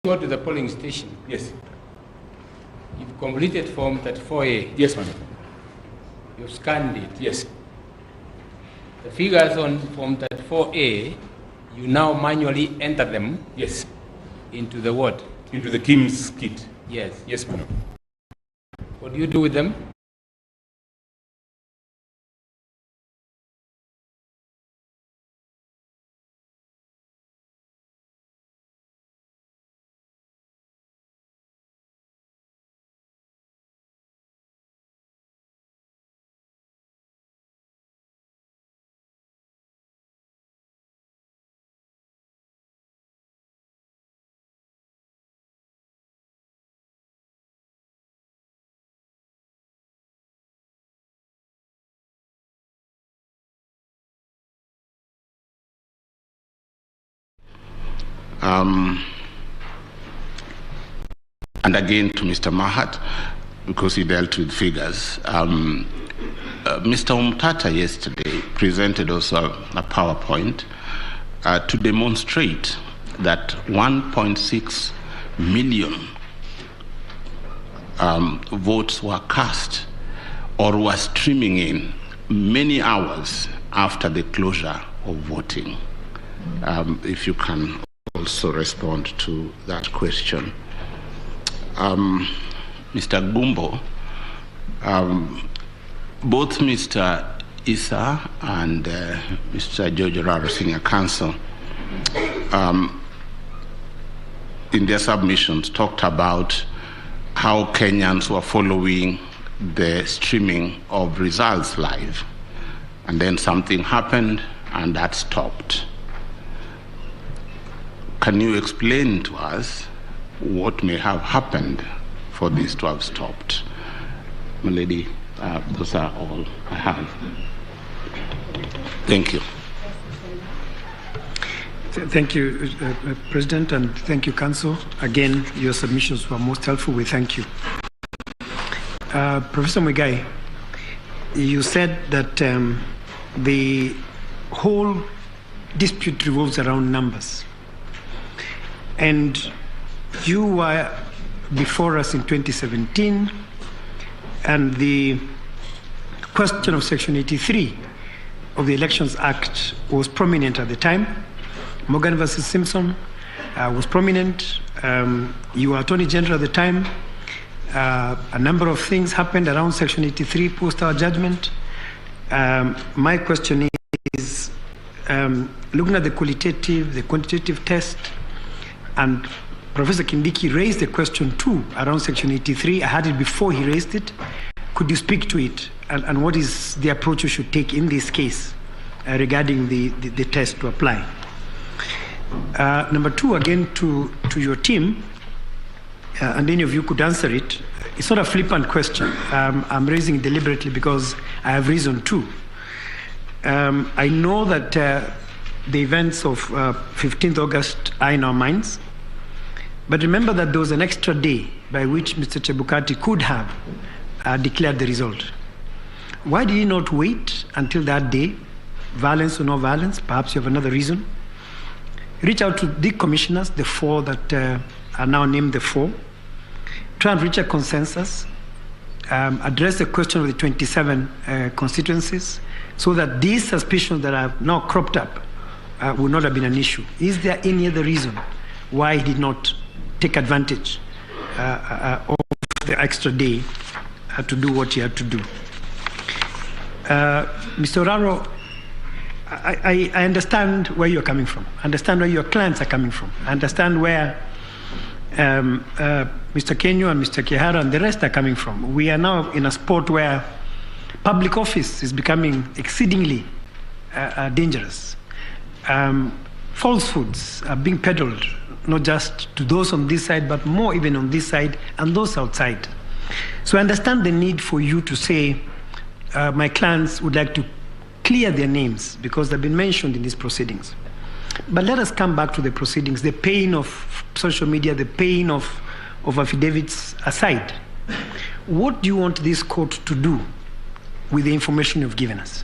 go to the polling station. Yes. You've completed Form 34A. Yes, madam. You've scanned it. Yes. The figures on Form 34A, you now manually enter them. Yes. Into the what? Into the KIMS kit. Yes. Yes, madam. What do you do with them? And again to Mr. Mahat, because he dealt with figures. Mr. Umtata yesterday presented also a PowerPoint to demonstrate that 1.6 million votes were cast or were streaming in many hours after the closure of voting. If you can also respond to that question. Mr. Gumbo, both Mr. Issa and Mr. George Oraro Senior Counsel in their submissions talked about how Kenyans were following the streaming of results live, and then something happened and that stopped. Can you explain to us what may have happened for this to have stopped? My lady, those are all I have. Thank you. Thank you, President, and thank you, Council. Again, your submissions were most helpful. We thank you. Professor Muigai, you said that the whole dispute revolves around numbers. And you were before us in 2017, and the question of Section 83 of the Elections Act was prominent at the time. Morgan versus Simpson was prominent. You were Attorney General at the time. A number of things happened around Section 83 post our judgment. My question is, looking at the qualitative, the quantitative test, and Professor Kindiki raised the question too around Section 83. I had it before he raised it. Could you speak to it, and what is the approach you should take in this case regarding the test to apply? Number two, again to your team, and any of you could answer it. It's not a flippant question. I'm raising it deliberately because I have reason to. I know that the events of 15th August are in our minds. But remember that there was an extra day by which Mr. Chebukati could have declared the result. Why did he not wait until that day? Violence or no violence? Perhaps you have another reason. Reach out to the commissioners, the four that are now named the four. Try and reach a consensus. Address the question of the 27 constituencies so that these suspicions that have now cropped up would not have been an issue. Is there any other reason why he did not take advantage of the extra day to do what he had to do? Mr. Oraro, I understand where you're coming from. I understand where your clients are coming from. I understand where Mr. Kenyo and Mr. Kihara and the rest are coming from. We are now in a sport where public office is becoming exceedingly dangerous. Falsehoods are being peddled, not just to those on this side, but more even on this side and those outside. So I understand the need for you to say, my clients would like to clear their names because they've been mentioned in these proceedings. But let us come back to the proceedings, the pain of social media, the pain of affidavits aside. What do you want this court to do with the information you've given us?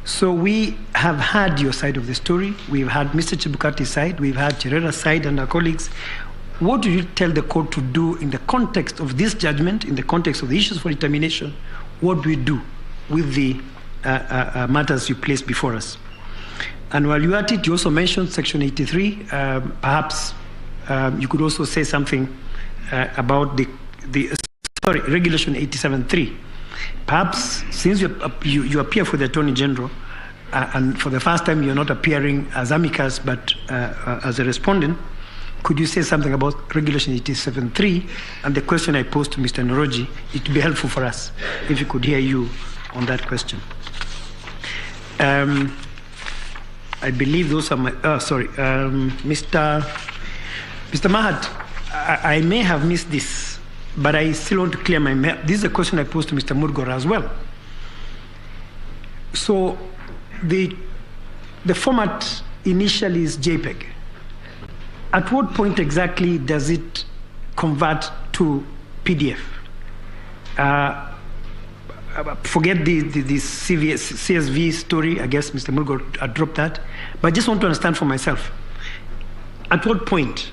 So we have had your side of the story. We've had Mr. Chebukati's side. We've had Cherera's side and our colleagues. what do you tell the court to do in the context of this judgment, in the context of the issues for determination? What do we do with the matters you placed before us? And while you're at it, you also mentioned Section 83. Perhaps you could also say something about Regulation 87.3. Perhaps since you appear for the Attorney General, and for the first time you're not appearing as amicus but as a respondent, could you say something about Regulation 87.3 and the question I posed to Mr. Njoroge? It would be helpful for us if we could hear you on that question. I believe those are my, Mr. Mahat, I may have missed this, but I still want to clear my, this is a question I posed to Mr. Murgor as well. So the format initially is JPEG. At what point exactly does it convert to PDF? Forget the CSV story. I guess Mr. Murgor dropped that. But I just want to understand for myself. At what point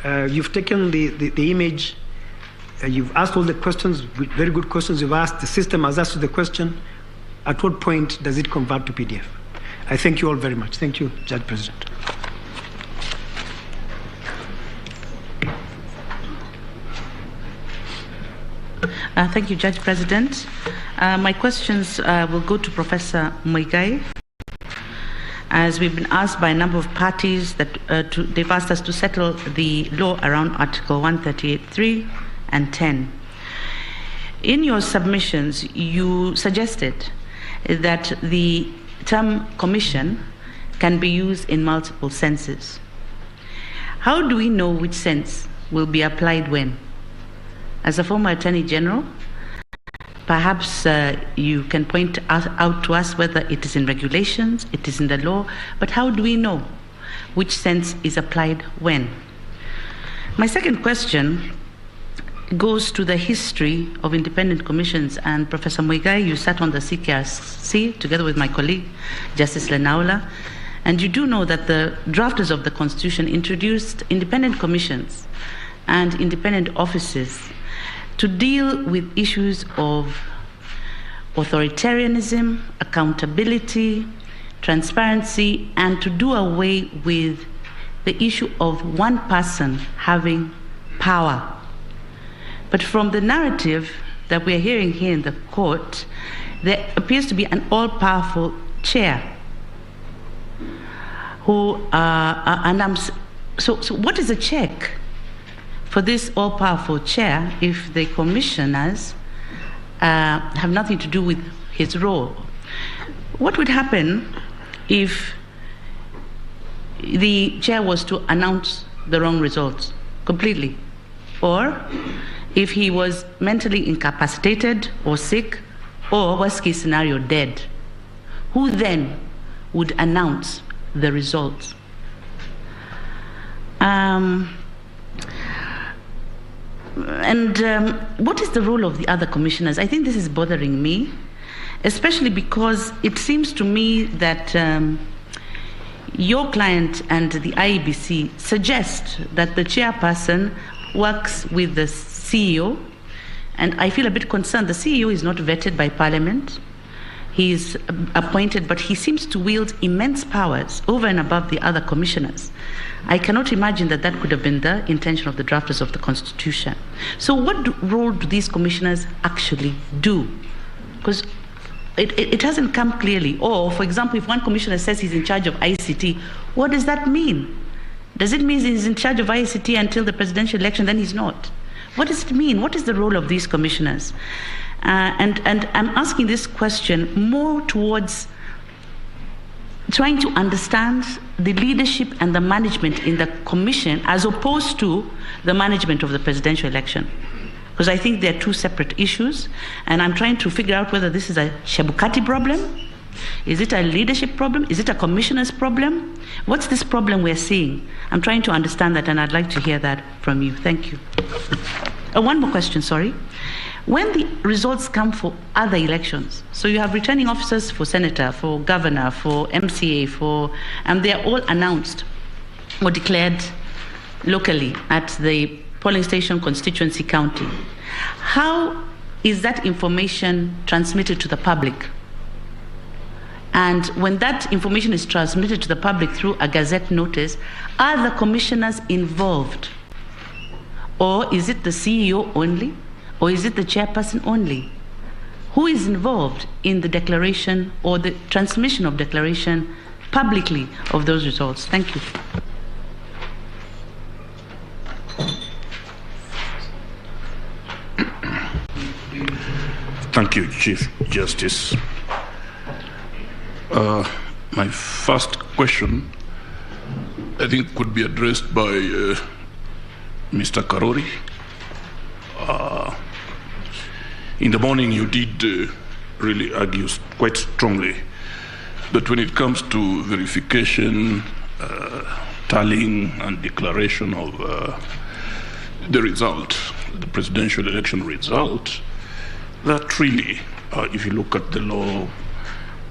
you've taken the image, you've asked all the questions, very good questions you've asked, the system has asked you the question. At what point does it convert to PDF? I thank you all very much. Thank you, Judge President. Thank you, Judge President. My questions will go to Professor Muigai. As we've been asked by a number of parties that they've asked us to settle the law around Article 138.3 and 10. In your submissions, you suggested that the term commission can be used in multiple senses. How do we know which sense will be applied when? As a former Attorney General, perhaps you can point out to us whether it is in regulations, it is in the law, but how do we know which sense is applied when? My second question goes to the history of independent commissions, and Professor Muigai, you sat on the CKRC together with my colleague, Justice Lenaula, and you do know that the drafters of the Constitution introduced independent commissions and independent offices to deal with issues of authoritarianism, accountability, transparency, and to do away with the issue of one person having power. But from the narrative that we are hearing here in the court, there appears to be an all-powerful chair who, so what is a check for this all-powerful chair if the commissioners have nothing to do with his role? What would happen if the chair was to announce the wrong results completely? Or if he was mentally incapacitated or sick, or worst case scenario, dead? Who then would announce the results? What is the role of the other commissioners? I think this is bothering me, especially because it seems to me that your client and the IEBC suggest that the chairperson works with the CEO, and I feel a bit concerned. The CEO is not vetted by Parliament. He is appointed, but he seems to wield immense powers over and above the other commissioners. I cannot imagine that that could have been the intention of the drafters of the Constitution. So what role do these commissioners actually do? Because it hasn't come clearly. Or, for example, if one commissioner says he's in charge of ICT, what does that mean? Does it mean he's in charge of ICT until the presidential election, then he's not? What does it mean? What is the role of these commissioners? And I'm asking this question more towards trying to understand the leadership and the management in the commission as opposed to the management of the presidential election. Because I think they're two separate issues, and I'm trying to figure out whether this is a Chebukati problem. Is it a leadership problem? Is it a commissioner's problem? What's this problem we're seeing? I'm trying to understand that, and I'd like to hear that from you. Thank you. One more question, sorry. When the results come for other elections, so you have returning officers for senator, for governor, for MCA, and they're all announced or declared locally at the polling station constituency county, how is that information transmitted to the public? And when that information is transmitted to the public through a gazette notice, are the commissioners involved? Or is it the CEO only? Or is it the chairperson only? Who is involved in the declaration or the transmission of declaration publicly of those results? Thank you. Thank you, Chief Justice. My first question, I think, could be addressed by Mr. Karori. In the morning, you did really argue quite strongly that when it comes to verification, tallying, and declaration of the result, the presidential election result, that really, if you look at the law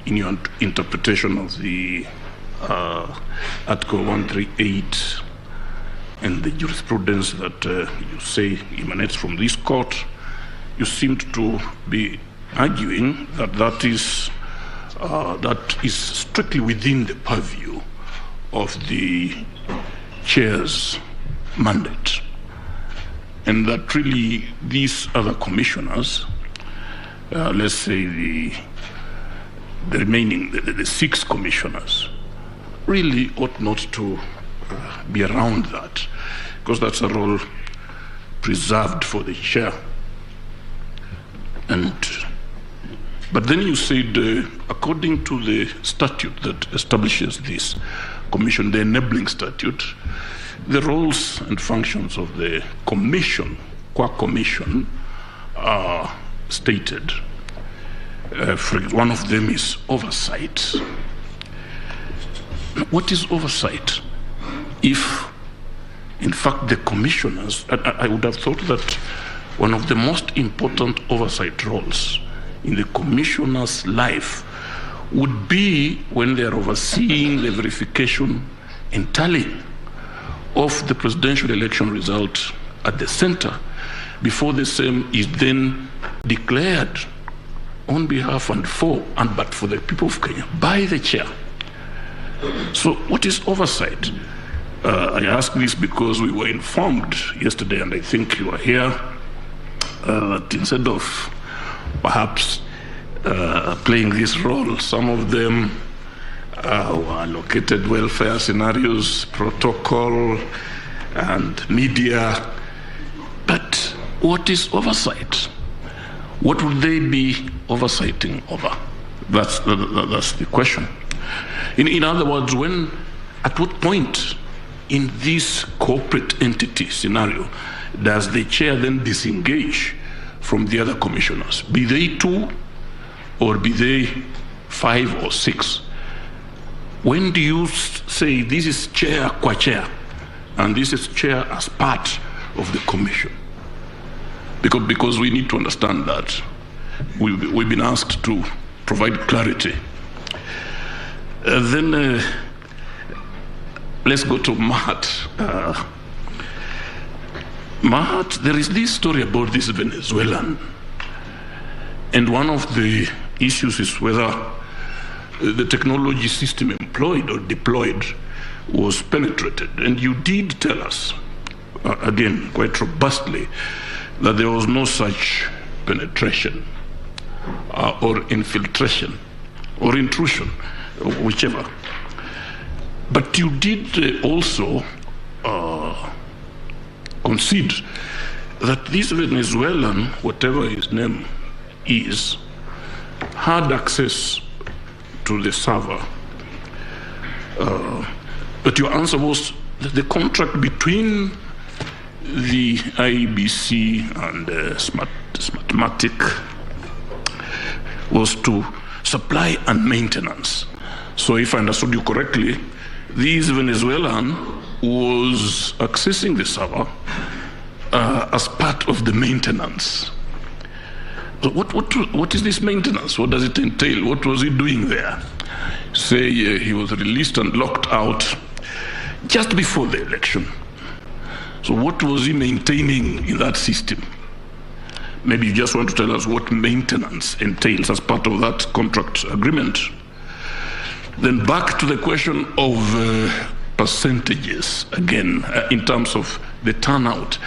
in your interpretation of the Article 138 and the jurisprudence that you say emanates from this court, you seem to be arguing that that is strictly within the purview of the chair's mandate, and that really these other commissioners, let's say the remaining, the 6 commissioners, really ought not to be around that, because that's a role preserved for the chair. But then you said, according to the statute that establishes this commission, the enabling statute, the roles and functions of the commission, Quack Commission, are stated. One of them is oversight. What is oversight? If, in fact, the commissioners, I would have thought that one of the most important oversight roles in the commissioner's life would be when they are overseeing the verification and tallying of the presidential election result at the center before the same is then declared on behalf and for, and but for the people of Kenya by the chair. So what is oversight? I ask this because we were informed yesterday, and I think you were here, that instead of perhaps playing this role, some of them were allocated welfare scenarios, protocol, and media. But what is oversight? What would they be oversighting over? That's the question. In other words, at what point in this corporate entity scenario does the chair then disengage from the other commissioners? Be they 2 or be they 5 or 6? When do you say this is chair qua chair and this is chair as part of the commission? Because we need to understand that. We've been asked to provide clarity. Then let's go to Mahat. Mahat, there is this story about this Venezuelan. And one of the issues is whether the technology system employed or deployed was penetrated. And you did tell us, again, quite robustly, that there was no such penetration or infiltration or intrusion, whichever. But you did also concede that this Venezuelan, whatever his name is, had access to the server. But your answer was that the contract between the IEBC and Smartmatic was to supply and maintenance. So if I understood you correctly, this Venezuelan was accessing the server as part of the maintenance. So what is this maintenance? What does it entail? What was he doing there? Say he was released and locked out just before the election. So what was he maintaining in that system? Maybe you just want to tell us what maintenance entails as part of that contract agreement. Then back to the question of percentages again, in terms of the turnout.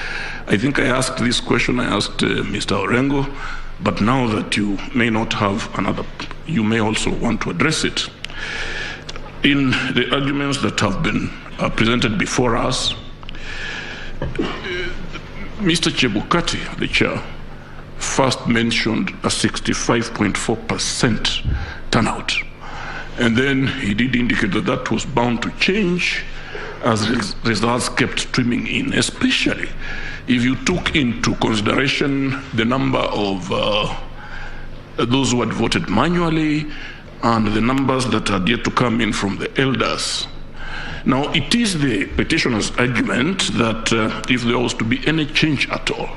I think I asked this question, I asked Mr. Orengo, but now that you may not have another, you may also want to address it. In the arguments that have been presented before us, Mr. Chebukati, the chair, first mentioned a 65.4% turnout. And then he did indicate that that was bound to change as results kept streaming in, especially if you took into consideration the number of those who had voted manually and the numbers that had yet to come in from the elders. Now, it is the petitioner's argument that if there was to be any change at all,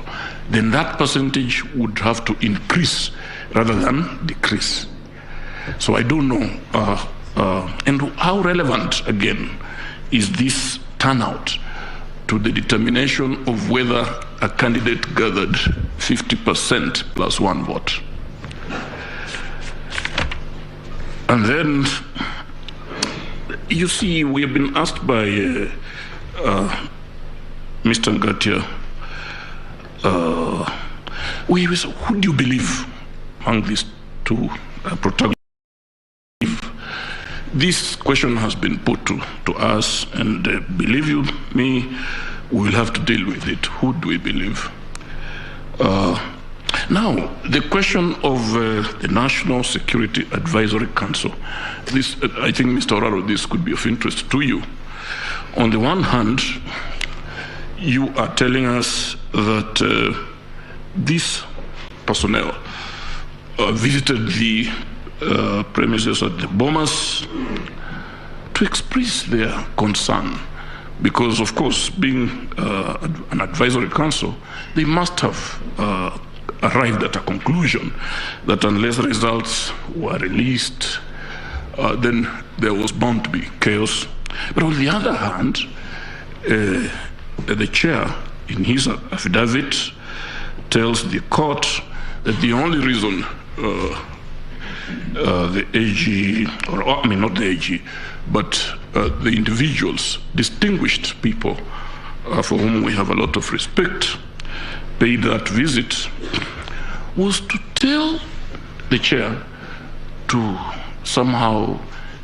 then that percentage would have to increase rather than decrease. So I don't know, and how relevant, again, is this turnout to the determination of whether a candidate gathered 50% plus one vote? And then, you see, we have been asked by Mr. Ngatia, who do you believe among these two protagonists? This question has been put to us, and believe you me, we will have to deal with it. Who do we believe? Now, the question of the National Security Advisory Council. This, I think, Mr. Oraro, this could be of interest to you. On the one hand, you are telling us that this personnel visited the premises at the Bomas to express their concern, because, of course, being an advisory council, they must have arrived at a conclusion that unless results were released, then there was bound to be chaos. But on the other hand, the chair, in his affidavit, tells the court that the only reason the AG, or I mean not the AG, but the individuals, distinguished people for whom we have a lot of respect, paid that visit, was to tell the chair to somehow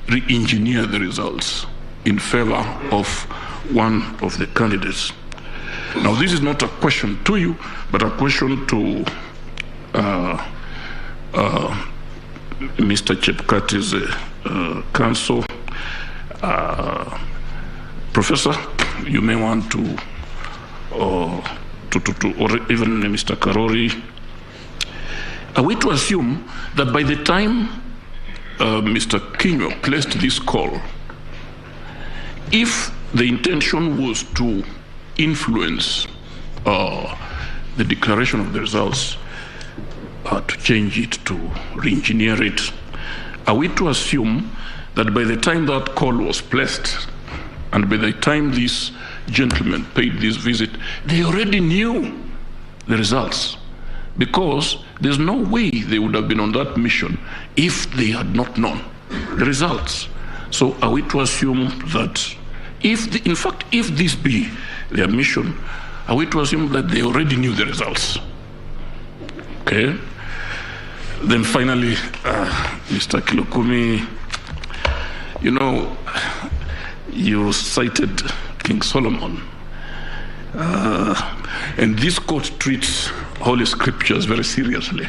re-engineer the results in favor of one of the candidates. Now, this is not a question to you, but a question to Mr. Chebukati's counsel. Professor, you may want to or even Mr. Karori, are we to assume that by the time Mr. Kinyo placed this call, if the intention was to influence the declaration of the results, to change it, to re-engineer it, are we to assume that by the time that call was placed and by the time this gentleman paid this visit, they already knew the results? Because there's no way they would have been on that mission if they had not known the results. So are we to assume that in fact, if this be their mission, are we to assume that they already knew the results? Okay. Then finally, Mr. Kilokumi, you know, you cited King Solomon. And this court treats Holy Scriptures very seriously.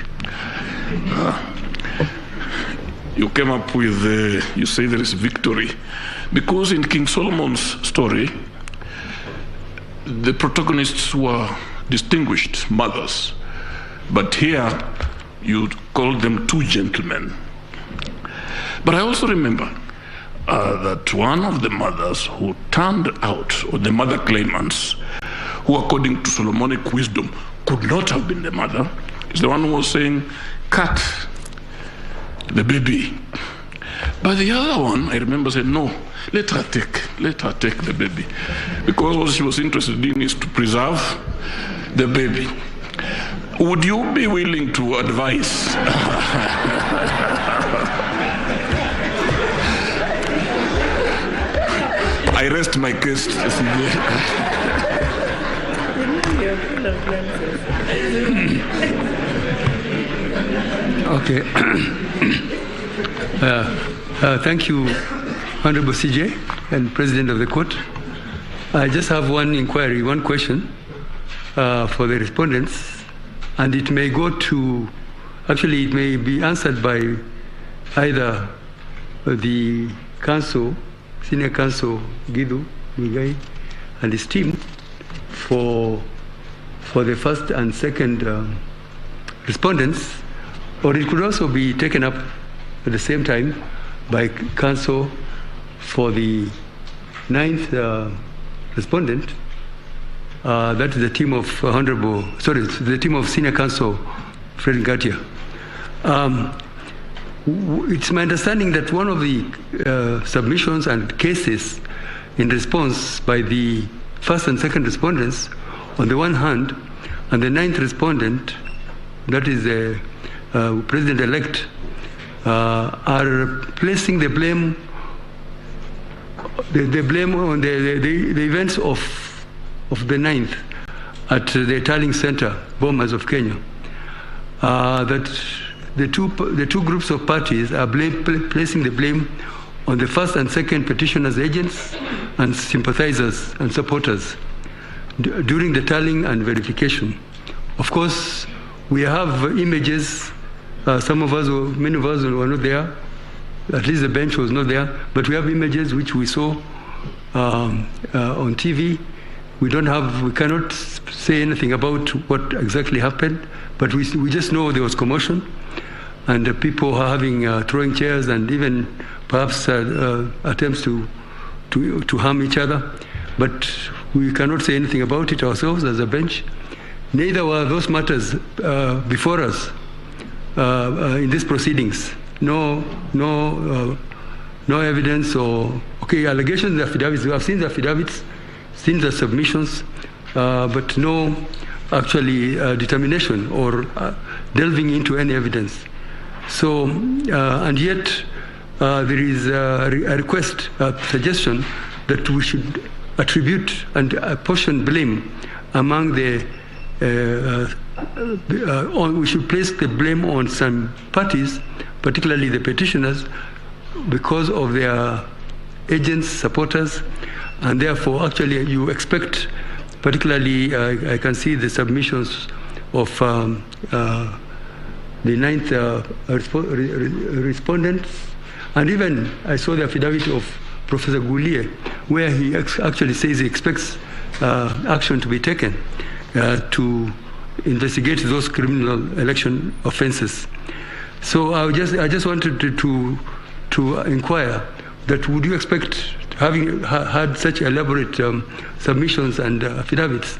You came up with, you say there is victory. Because in King Solomon's story, the protagonists were distinguished mothers. But here, you called them two gentlemen. But I also remember that one of the mothers who turned out, or the mother claimants, who according to Solomonic wisdom could not have been the mother, is the one who was saying, cut the baby. But the other one, I remember, said, no, let her take the baby. Because what she was interested in is to preserve the baby. Would you be willing to advise? I rest my case. Okay. Thank you, Honorable CJ and President of the Court. I just have one inquiry, one question for the respondents, and it may go to, actually it may be answered by either the counsel, Senior Counsel Gidu Muigai and his team for the first and second respondents, or it could also be taken up at the same time by counsel for the ninth respondent. That is the team of the team of Senior Counsel Fred Ngatia. It's my understanding that one of the submissions and cases in response by the first and second respondents, on the one hand, and the ninth respondent, that is the President-elect, are placing the blame on the events of the ninth at the Tarling Center, Bomas of Kenya. That the two groups of parties are placing the blame on the first and second petitioners' agents and sympathizers and supporters during the tallying and verification. Of course, we have images. Some of us, or many of us, were not there. At least the bench was not there. But we have images which we saw on TV. We cannot say anything about what exactly happened. But we just know there was commotion, and people are throwing chairs, and even perhaps attempts to harm each other. But we cannot say anything about it ourselves as a bench. Neither were those matters before us in these proceedings. No evidence or allegations, affidavits. We have seen the affidavits, seen the submissions, but no actually determination or delving into any evidence. So, and yet there is a request, a suggestion that we should attribute and apportion blame among the we should place the blame on some parties, particularly the petitioners, because of their agents, supporters, and therefore actually you expect, particularly I can see the submissions of the ninth respondents, and even I saw the affidavit of Professor Goulier, where he actually says he expects action to be taken to investigate those criminal election offenses. So I just wanted to inquire that would you expect, having had such elaborate submissions and affidavits,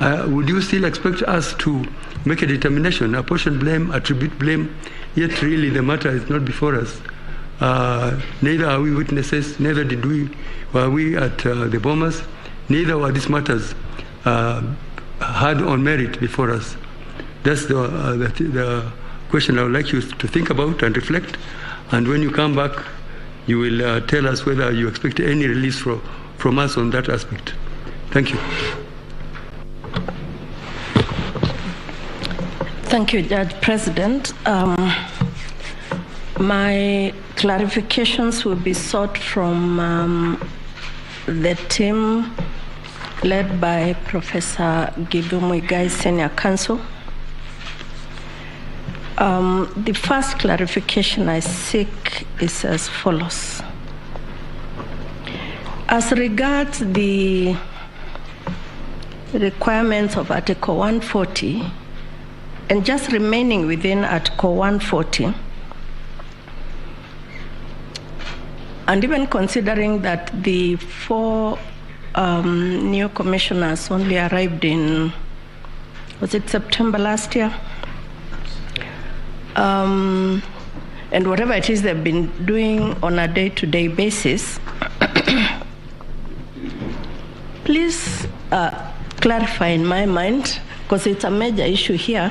would you still expect us to make a determination, apportion blame, attribute blame, yet really the matter is not before us? Neither are we witnesses, neither were we at the Bomas, neither were these matters had on merit before us. That's the question I would like you to think about and reflect. And when you come back, you will tell us whether you expect any release from us on that aspect. Thank you. Thank you, Judge President. My clarifications will be sought from the team led by Professor Gidu Muigai, Senior Counsel. The first clarification I seek is as follows. As regards the requirements of Article 140, and just remaining within Article 140, and even considering that the four new commissioners only arrived in, was it September last year? And whatever it is they've been doing on a day-to-day basis, please clarify in my mind, because it's a major issue here,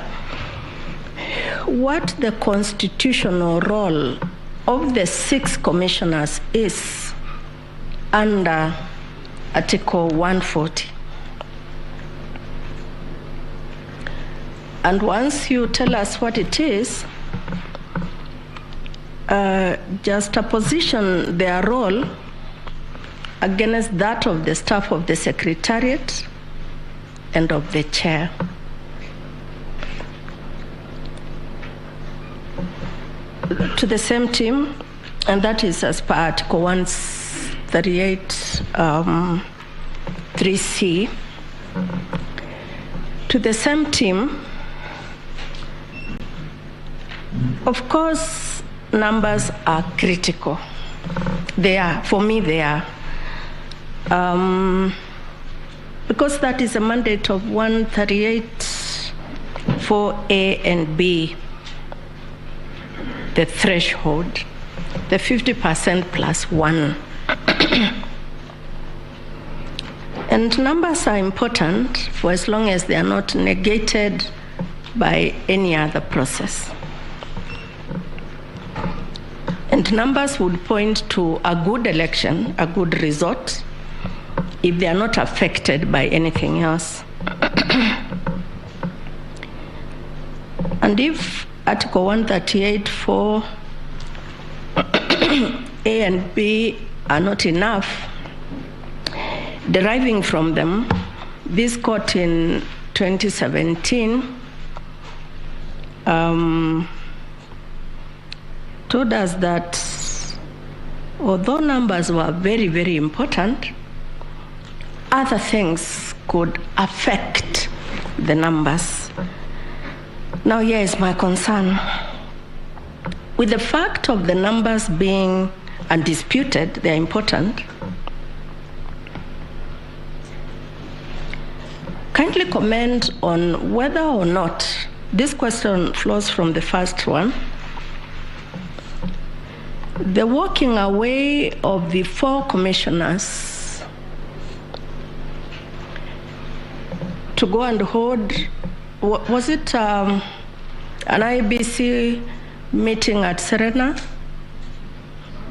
what the constitutional role of the 6 commissioners is under Article 140. And once you tell us what it is, just position their role against that of the staff of the Secretariat and of the chair. To the same team, and that is as per Article 138 3C, to the same team, of course, numbers are critical. They are, for me, they are. Because that is a mandate of 138 4A and B, the threshold, the 50% plus 1. And numbers are important for as long as they are not negated by any other process. And numbers would point to a good election, a good result, if they are not affected by anything else. And if Article 138 4 A and B are not enough, deriving from them, this court in 2017 told us that although numbers were very, very important, other things could affect the numbers. Now, here is my concern. With the fact of the numbers being undisputed, they are important, kindly comment on whether or not, this question flows from the first one, the walking away of the 4 commissioners to go and hold, was it an IEBC meeting at Serena?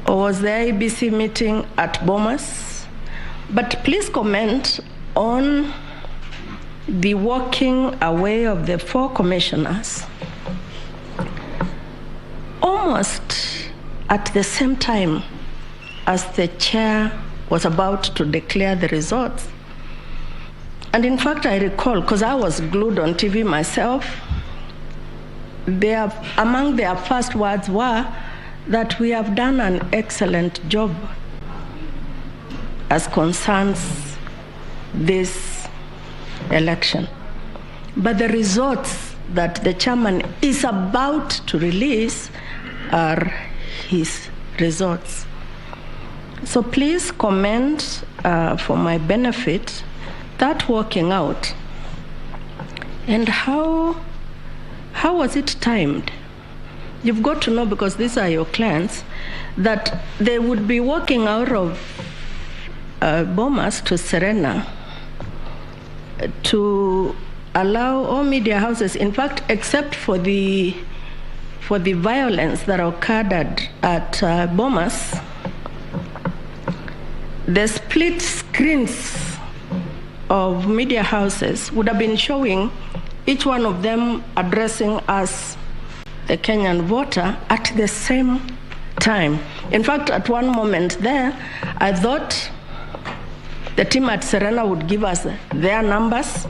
Or was the IEBC meeting at Bomas? But please comment on the walking away of the 4 commissioners almost at the same time as the chair was about to declare the results. And in fact, I recall, because I was glued on TV myself, among their first words were that we have done an excellent job as concerns this election. But the results that the chairman is about to release are his results. So please comment for my benefit that working out, and how was it timed? You've got to know, because these are your clients, that they would be walking out of Bomas to Serena to allow all media houses, in fact, except for the violence that occurred at Bomas, the split screens of media houses would have been showing each one of them addressing us, the Kenyan voter, at the same time. In fact, at one moment there, I thought the team at Serena would give us their numbers,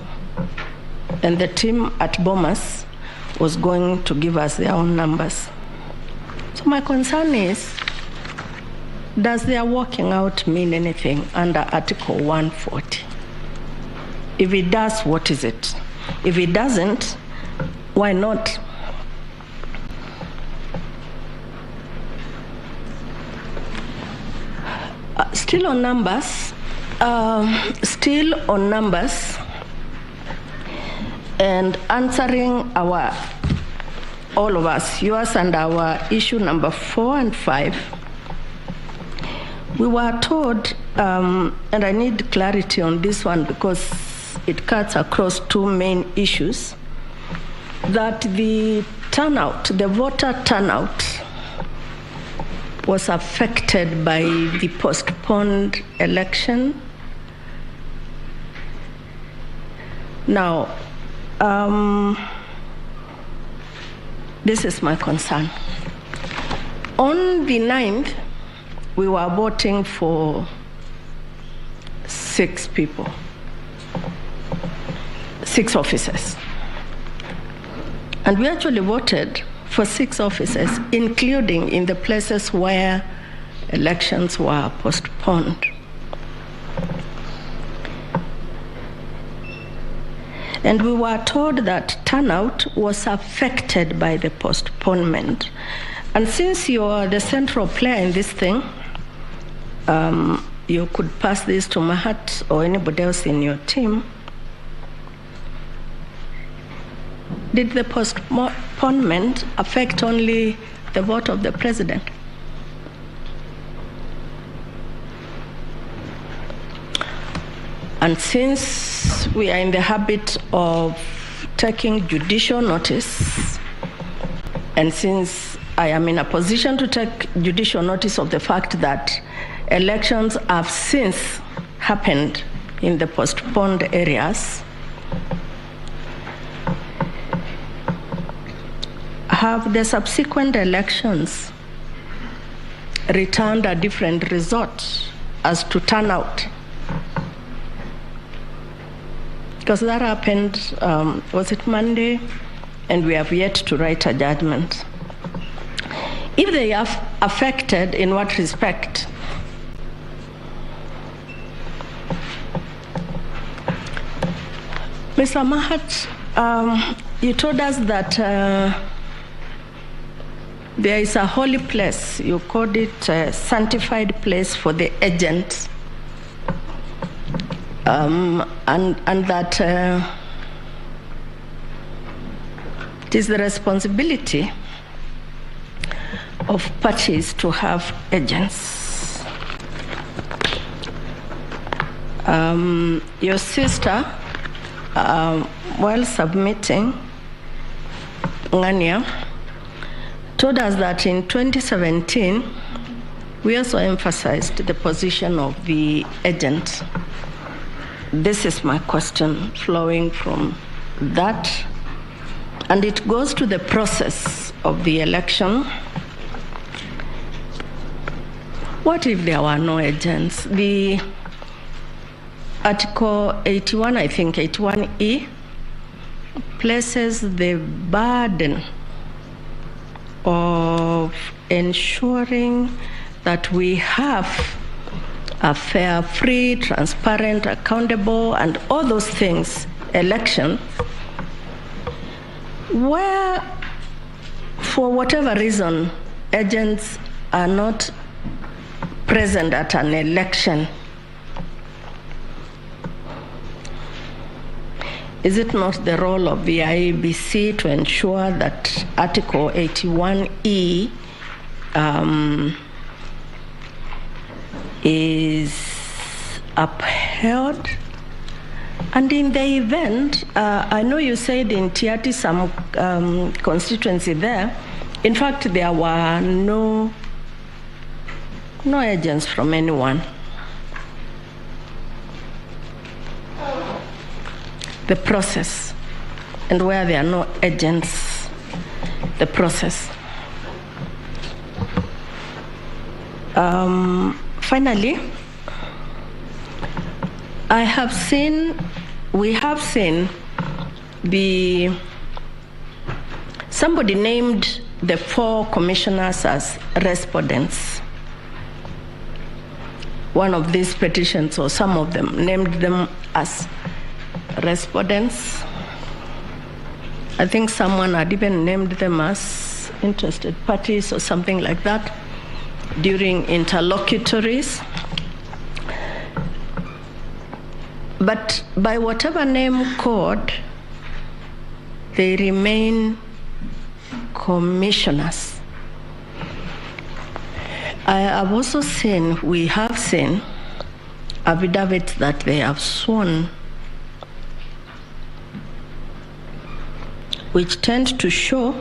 and the team at Bomas was going to give us their own numbers. So my concern is, does their walking out mean anything under Article 140? If it does, what is it? If it doesn't, why not? Still on numbers, and answering all of us, yours and our issue number 4 and 5, we were told and I need clarity on this one because it cuts across two main issues, that the turnout, the voter turnout, was affected by the postponed election. Now, this is my concern. On the 9th, we were voting for 6 people, 6 officers. And we actually voted for 6 officers, including in the places where elections were postponed. And we were told that turnout was affected by the postponement. And since you are the central player in this thing, you could pass this to Mahat or anybody else in your team. Did the postponement affect only the vote of the president? And since we are in the habit of taking judicial notice, and since I am in a position to take judicial notice of the fact that elections have since happened in the postponed areas, have the subsequent elections returned a different result as to turnout? Because that happened, was it Monday? And we have yet to write a judgment. If they are affected, in what respect? Mr. Mahat, you told us that there is a holy place, you called it a sanctified place for the agents, and that it is the responsibility of parties to have agents. Your sister, while submitting, Ngania, told us that in 2017, we also emphasized the position of the agent. This is my question flowing from that. And it goes to the process of the election. What if there were no agents? The Article 81, I think 81E, places the burden of ensuring that we have a fair, free, transparent, accountable, and all those things election, where, for whatever reason, agents are not present at an election. Is it not the role of the IEBC to ensure that Article 81E is upheld? And in the event, I know you said in Tiati, some constituency there, in fact, there were no agents from anyone. The process, and where there are no agents, the process. Finally, we have seen somebody named the 4 commissioners as respondents. One of these petitions, or some of them, named them as respondents. I think someone had even named them as interested parties or something like that during interlocutories. But by whatever name called, they remain commissioners. We have seen affidavits that they have sworn, which tend to show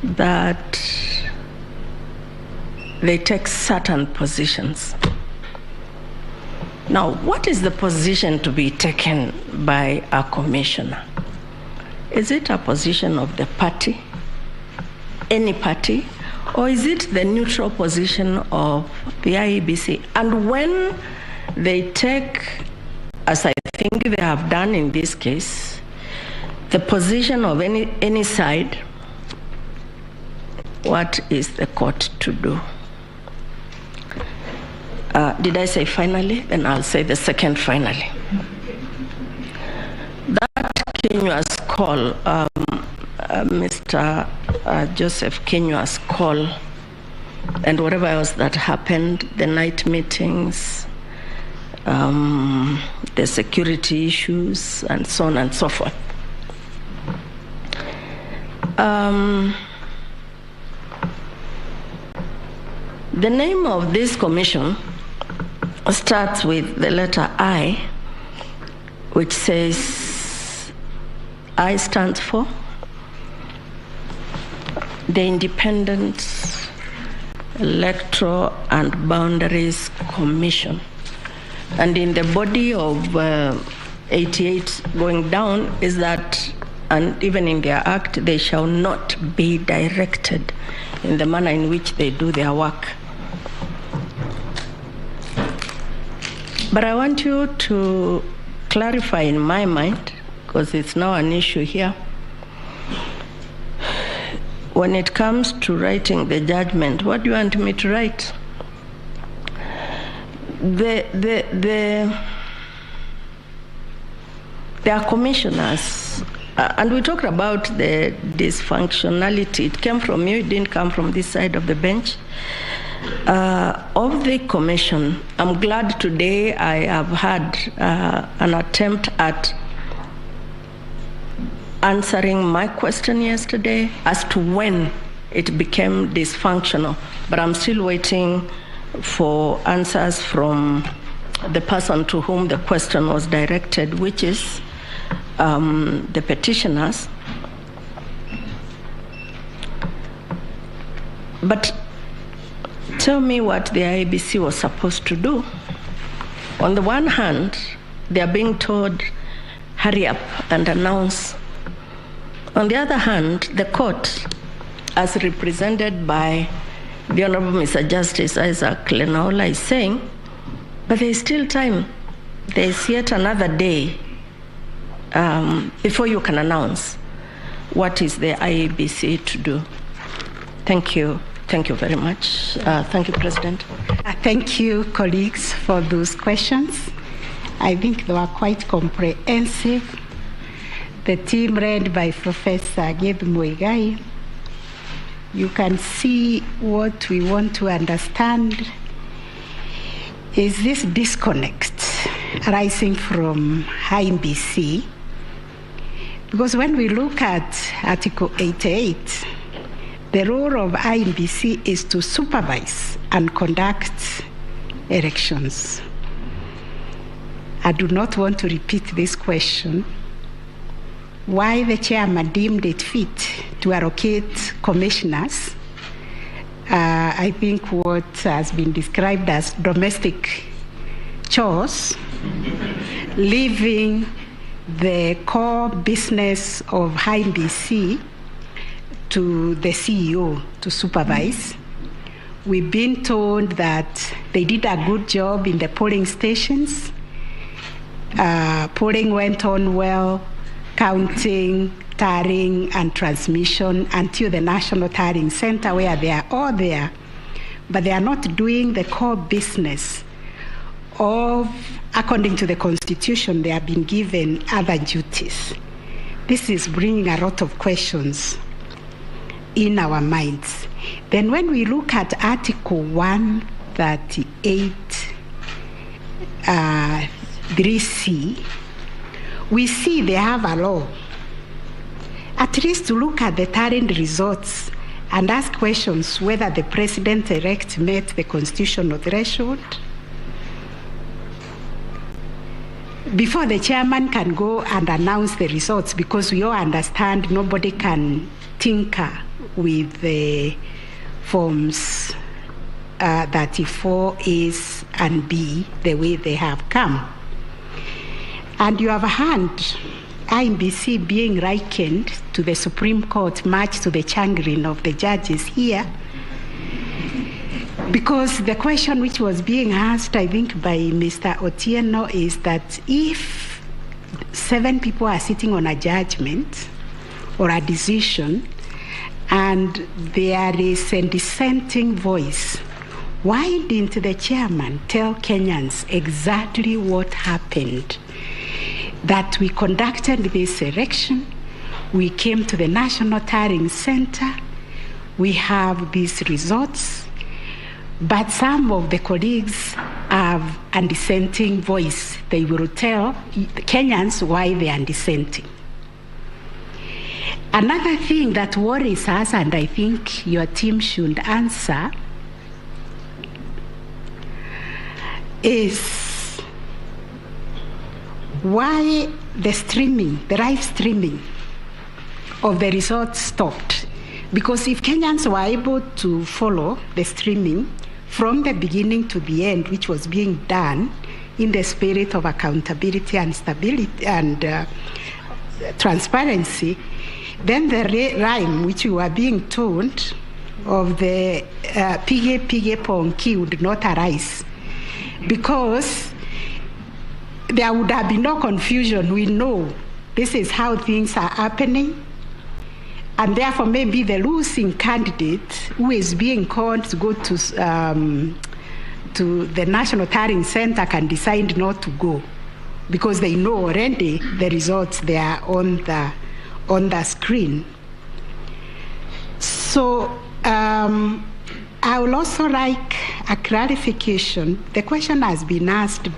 that they take certain positions. Now, what is the position to be taken by a commissioner? Is it a position of the party, any party, or is it the neutral position of the IEBC? And when they take, as I think they have done in this case, the position of any side, what is the court to do? Did I say finally? Then I'll say the second finally. That Kinyua's call, Mr. Joseph Kinyua's call, and whatever else that happened, the night meetings, the security issues, and so on and so forth. The name of this commission starts with the letter I, which says, I stands for the Independent Electoral and Boundaries Commission. And in the body of 88 going down is that, and even in their act, they shall not be directed in the manner in which they do their work. But I want you to clarify in my mind, because it's now an issue here, when it comes to writing the judgment, what do you want me to write? There are commissioners, and we talked about the dysfunctionality. It came from you, it didn't come from this side of the bench. Of the commission, I'm glad today I have had an attempt at answering my question yesterday as to when it became dysfunctional, but I'm still waiting for answers from the person to whom the question was directed, which is the petitioners. But tell me what the IEBC was supposed to do. On the one hand, they are being told, hurry up and announce. On the other hand, the court, as represented by the Honorable Mr. Justice Isaac Lenaola, is saying, but there is still time. There is yet another day before you can announce what is the IEBC to do. Thank you. Thank you very much. Thank you, President. Thank you, colleagues, for those questions. I think they were quite comprehensive. The team led by Professor Gabe Muigai, you can see what we want to understand is this disconnect arising from IEBC. Because when we look at Article 88, the role of IEBC is to supervise and conduct elections. I do not want to repeat this question. Why the chairman deemed it fit to allocate commissioners, I think what has been described as domestic chores, leaving the core business of IEBC to the CEO to supervise. We've been told that they did a good job in the polling stations. Polling went on well, counting, tallying, and transmission until the National Tallying Center, where they are all there, but they are not doing the core business of, according to the Constitution, they have been given other duties. This is bringing a lot of questions in our minds. Then when we look at Article 138, 3C, we see they have a law, at least to look at the tallying results and ask questions whether the president-elect met the constitutional threshold before the chairman can go and announce the results, because we all understand nobody can tinker with the forms 34As and B the way they have come. And you have heard IEBC being likened to the Supreme Court, much to the chagrin of the judges here, because the question which was being asked, I think, by Mr. Otieno is that if 7 people are sitting on a judgment or a decision and there is a dissenting voice, why didn't the chairman tell Kenyans exactly what happened? That we conducted this election, we came to the National Tallying Center, we have these results, but some of the colleagues have a dissenting voice. They will tell Kenyans why they are dissenting. Another thing that worries us, and I think your team should answer, is why the live streaming of the results stopped. Because if Kenyans were able to follow the streaming from the beginning to the end, which was being done in the spirit of accountability and stability and transparency, then the rhyme which we were being told of the pige ponki would not arise, because there would have been no confusion. We know this is how things are happening, and therefore maybe the losing candidate who is being called to go to the National Tallying Center can decide not to go, because they know already the results they are on the screen. So I would also like a clarification. The question has been asked,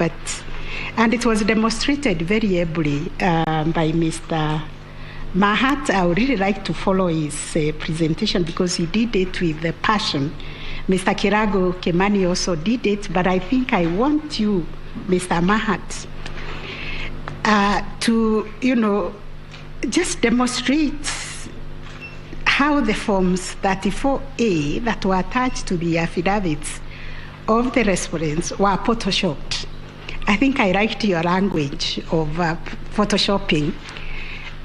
and it was demonstrated very ably by Mr. Mahat. I would really like to follow his presentation, because he did it with the passion. Mr. Kirago Kemani also did it, but I think I want you, Mr. Mahat, to, just demonstrate how the forms 34A that were attached to the affidavits of the respondents were photoshopped. I think I liked your language of photoshopping,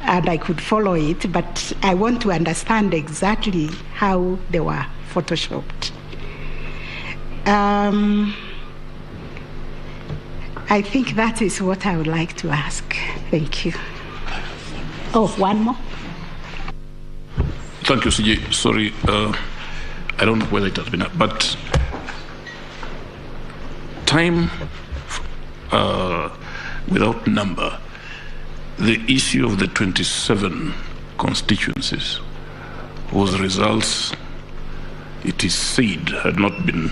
and I could follow it, but I want to understand exactly how they were photoshopped. I think that is what I would like to ask. Thank you. Oh, one more. Thank you, CJ. Sorry, I don't know whether it has been, but time without number, the issue of the 27 constituencies whose results, it is said, had not been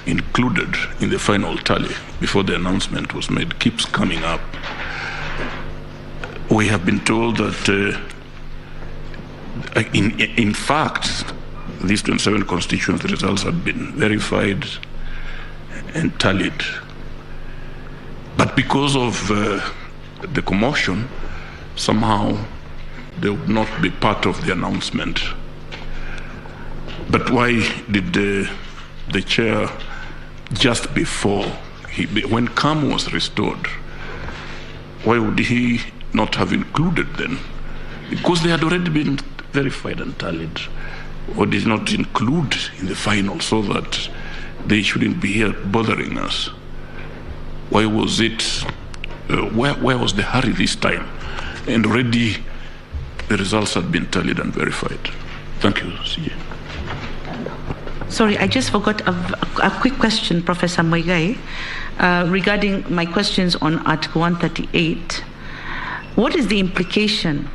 included in the final tally before the announcement was made, keeps coming up. We have been told that in fact, these 27 constituency results had been verified and tallied. But because of the commotion, somehow they would not be part of the announcement. But why did the chair, just before, when calm was restored, why would he not have included them? Because they had already been verified and tallied. Or did not include in the final so that they shouldn't be here bothering us? Why was it, where was the hurry this time? And already the results had been tallied and verified. Thank you, CJ. Sorry, I just forgot a quick question, Professor Muigai, regarding my questions on Article 138. What is the implication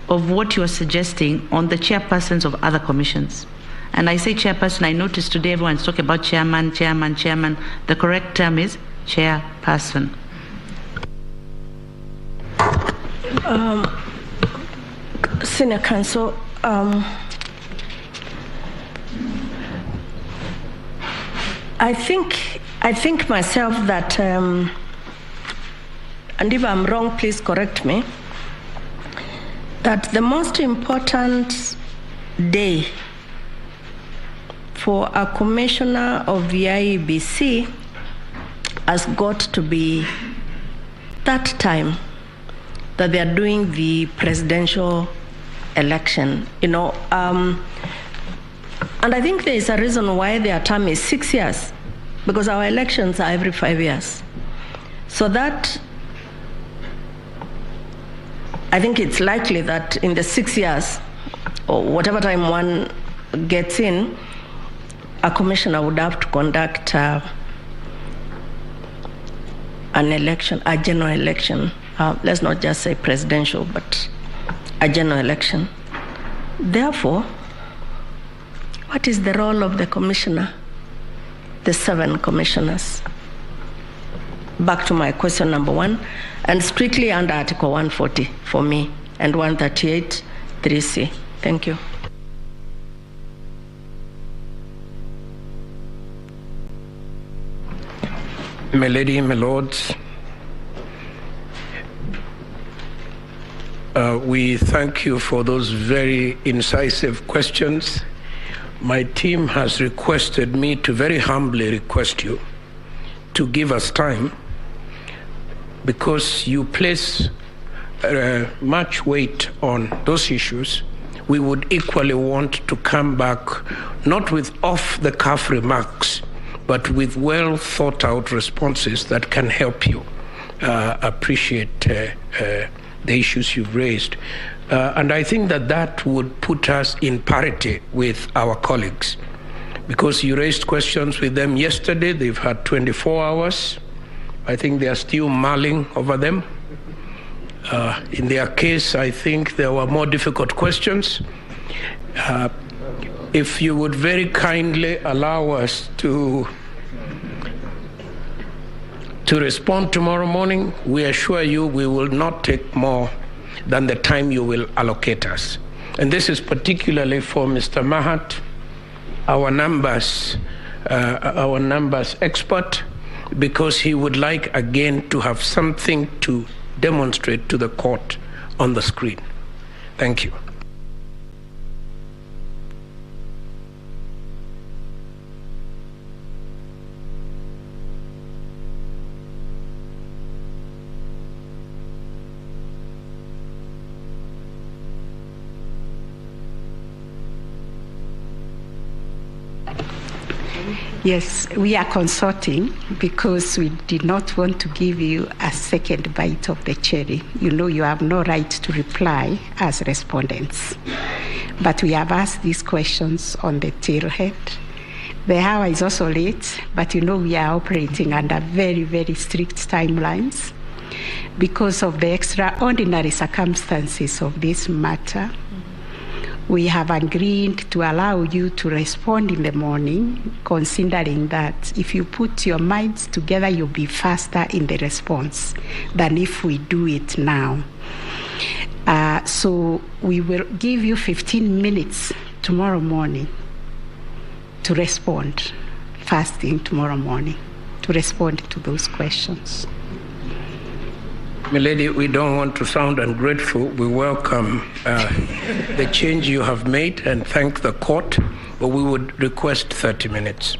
of what you are suggesting on the chairpersons of other commissions? And I say chairperson, I noticed today everyone's talking about chairman, chairman, chairman. The correct term is chairperson. Senior Counsel, I think myself that, and if I'm wrong, please correct me, that the most important day for a commissioner of the IEBC has got to be that time that they are doing the presidential election, and I think there is a reason why their term is 6 years, because our elections are every 5 years. So that, I think it's likely that in the 6 years, or whatever time one gets in, a commissioner would have to conduct an election, a general election. Let's not just say presidential, but a general election. Therefore, what is the role of the commissioner, the 7 commissioners? Back to my question number 1, and strictly under Article 140 for me, and 138 3C. Thank you. My lady, my lords, we thank you for those very incisive questions. My team has requested me to very humbly request you to give us time, because you place much weight on those issues. We would equally want to come back, not with off-the-cuff remarks, but with well thought out responses that can help you appreciate the issues you've raised. And I think that would put us in parity with our colleagues, because you raised questions with them yesterday. They've had 24 hours. I think they are still mulling over them. In their case, I think there were more difficult questions. If you would very kindly allow us to respond tomorrow morning, we assure you we will not take more than the time you will allocate us. And this is particularly for Mr. Mahat, our numbers expert, because he would like again to have something to demonstrate to the court on the screen. Thank you. Yes, we are consulting because we did not want to give you a second bite of the cherry. You know you have no right to reply as respondents. But we have asked these questions on the tailhead. The hour is also late, but you know we are operating under very, very strict timelines because of the extraordinary circumstances of this matter. We have agreed to allow you to respond in the morning, considering that if you put your minds together, you'll be faster in the response than if we do it now. So we will give you 15 minutes tomorrow morning to respond, fasting tomorrow morning, to respond to those questions. Milady, we don't want to sound ungrateful. We welcome the change you have made and thank the court, but we would request 30 minutes.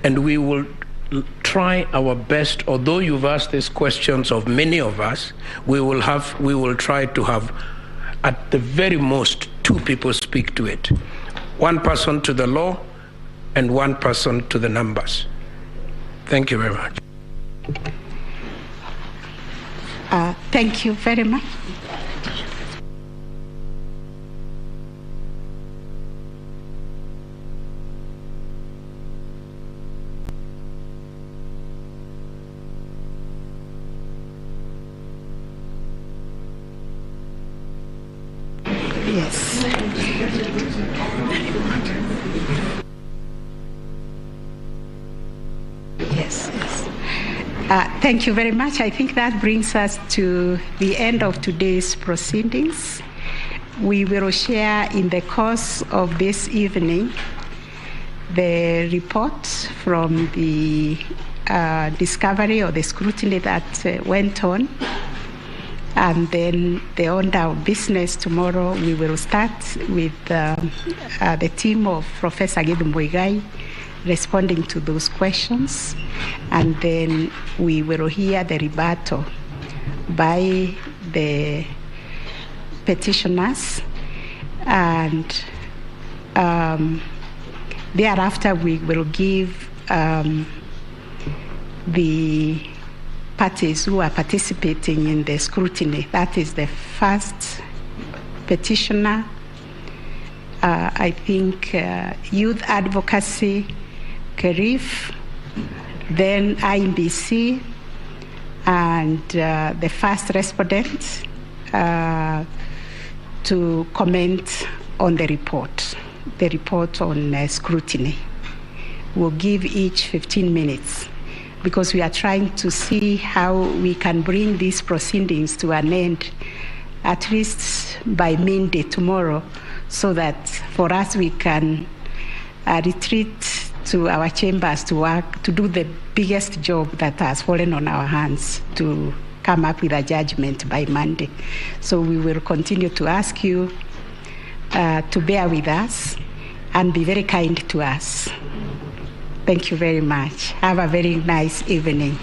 And we will try our best, although you've asked these questions of many of us, we will try to have, at the very most, 2 people speak to it. 1 person to the law and 1 person to the numbers. Thank you very much. Thank you very much. Yes. Yes, yes. Thank you very much. I think that brings us to the end of today's proceedings. We will share in the course of this evening the report from the discovery or the scrutiny that went on. And then the order of business tomorrow, we will start with the team of Professor Githu Muigai responding to those questions. And then we will hear the rebuttal by the petitioners. And thereafter, we will give the parties who are participating in the scrutiny. That is the first petitioner, I think Youth Advocacy, KERIF, then IBC, and the first respondent to comment on the report on scrutiny. We'll give each 15 minutes because we are trying to see how we can bring these proceedings to an end, at least by midday tomorrow, so that for us we can retreat to our chambers to work, to do the biggest job that has fallen on our hands, to come up with a judgment by Monday. So we will continue to ask you to bear with us and be very kind to us. Thank you very much. Have a very nice evening.